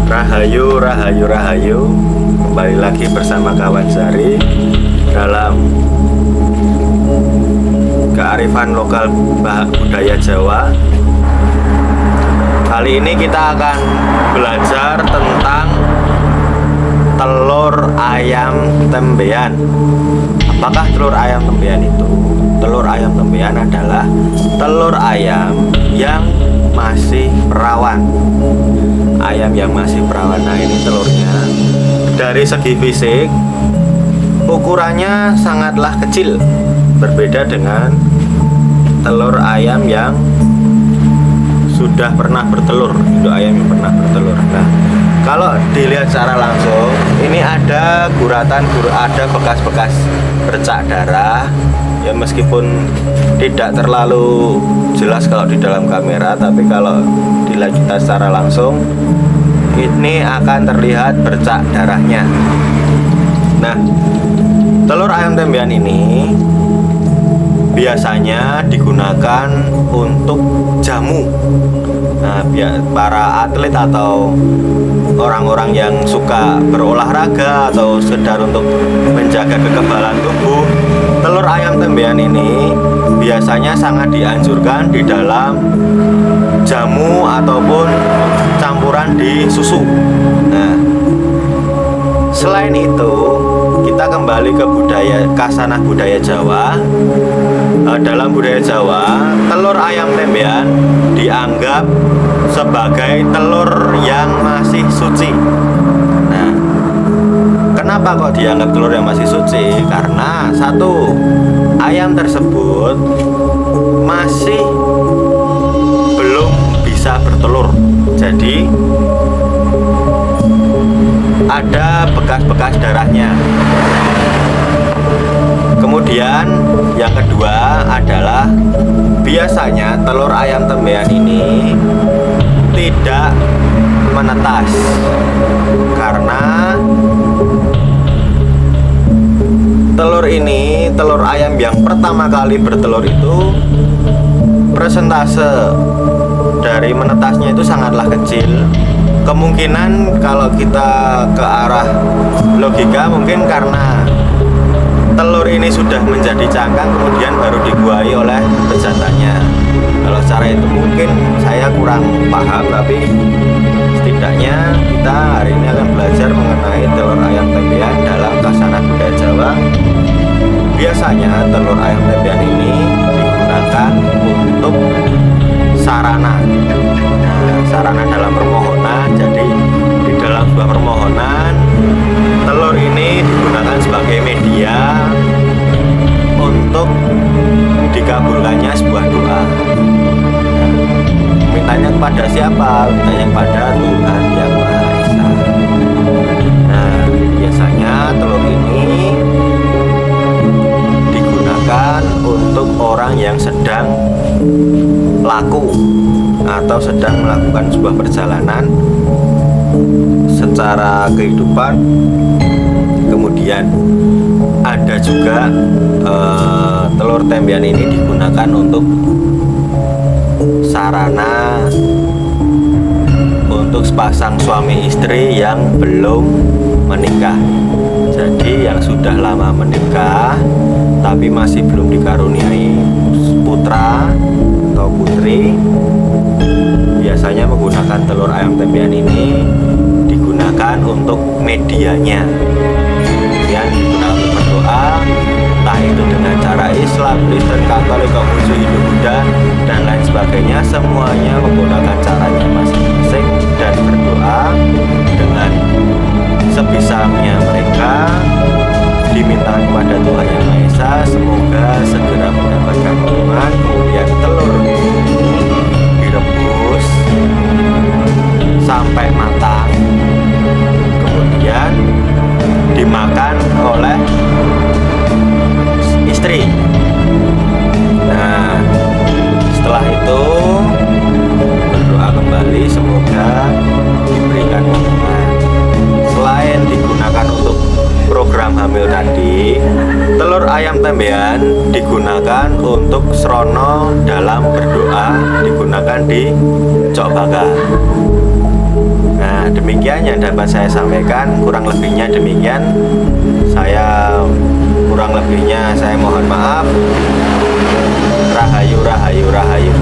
Rahayu, rahayu, rahayu. Kembali lagi bersama kawan Zari dalam kearifan lokal budaya Jawa. Kali ini kita akan belajar tentang telur ayam tembean. Apakah telur ayam tembean itu? Telur ayam tembean adalah telur ayam yang masih perawan. Ayam yang masih perawan. Nah, ini telurnya. Dari segi fisik ukurannya sangatlah kecil, berbeda dengan telur ayam yang sudah pernah bertelur, induk ayam yang pernah bertelur. Nah, kalau dilihat secara langsung, ini ada ada bekas-bekas bercak darah. Ya, meskipun tidak terlalu jelas kalau di dalam kamera, tapi kalau dilihat kita secara langsung, ini akan terlihat bercak darahnya. Nah, telur ayam tembean ini biasanya digunakan untuk jamu. Nah, para atlet atau orang-orang yang suka berolahraga atau sekedar untuk menjaga kekebalan tubuh, telur ayam tembean ini biasanya sangat dianjurkan di dalam jamu ataupun campuran di susu. Nah, selain itu, kita kembali ke kasanah budaya Jawa. Dalam budaya Jawa, telur ayam tembean dianggap sebagai telur yang masih suci. Nah, kenapa kok dianggap telur yang masih suci? Karena satu, ayam tersebut masih belum bisa bertelur. Jadi ada bekas-bekas darahnya. Kemudian yang kedua adalah biasanya telur ayam tembean ini tidak menetas, karena telur ayam yang pertama kali bertelur itu persentase dari menetasnya itu sangatlah kecil. Kemungkinan kalau kita ke arah logika, mungkin karena telur ini sudah menjadi cangkang kemudian baru dibuahi oleh pejantannya. Kalau secara itu mungkin saya kurang paham, tapi setidaknya kita hari ini akan belajar mengenai telur ayam tembean dalam kasanah budaya Jawa. Biasanya telur ayam tembean ini digunakan untuk sarana. Nah, sarana dalam permohonan. Jadi di dalam sebuah permohonan, telur ini digunakan sebagai media untuk dikabulkannya sebuah doa. Mintanya kepada siapa? Mintanya kepada Tuhan Yang Maha Esa. Nah, biasanya telur ini digunakan untuk orang yang sedang laku atau sedang melakukan sebuah perjalanan secara kehidupan. Kemudian ada juga telur tembean ini digunakan untuk sarana untuk sepasang suami istri yang belum menikah. Jadi yang sudah lama menikah tapi masih belum dikaruniai putra atau putri, biasanya menggunakan telur ayam tembean ini digunakan untuk medianya. Kemudian digunakan untuk berdoa, entah itu dengan cara Islam, Kristen, Katolik, Konghucu, Hindu, Buddha, dan lain sebagainya. Semuanya menggunakan caranya masing-masing dan berdoa dengan sebisanya mereka, diminta kepada Tuhan Yang Maha Esa semoga segera mendapatkan iman. Kemudian telur direbus untuk srono dalam berdoa digunakan di cok bakar. Nah, demikian yang dapat saya sampaikan, kurang lebihnya demikian. Kurang lebihnya saya mohon maaf. Rahayu, rahayu, rahayu.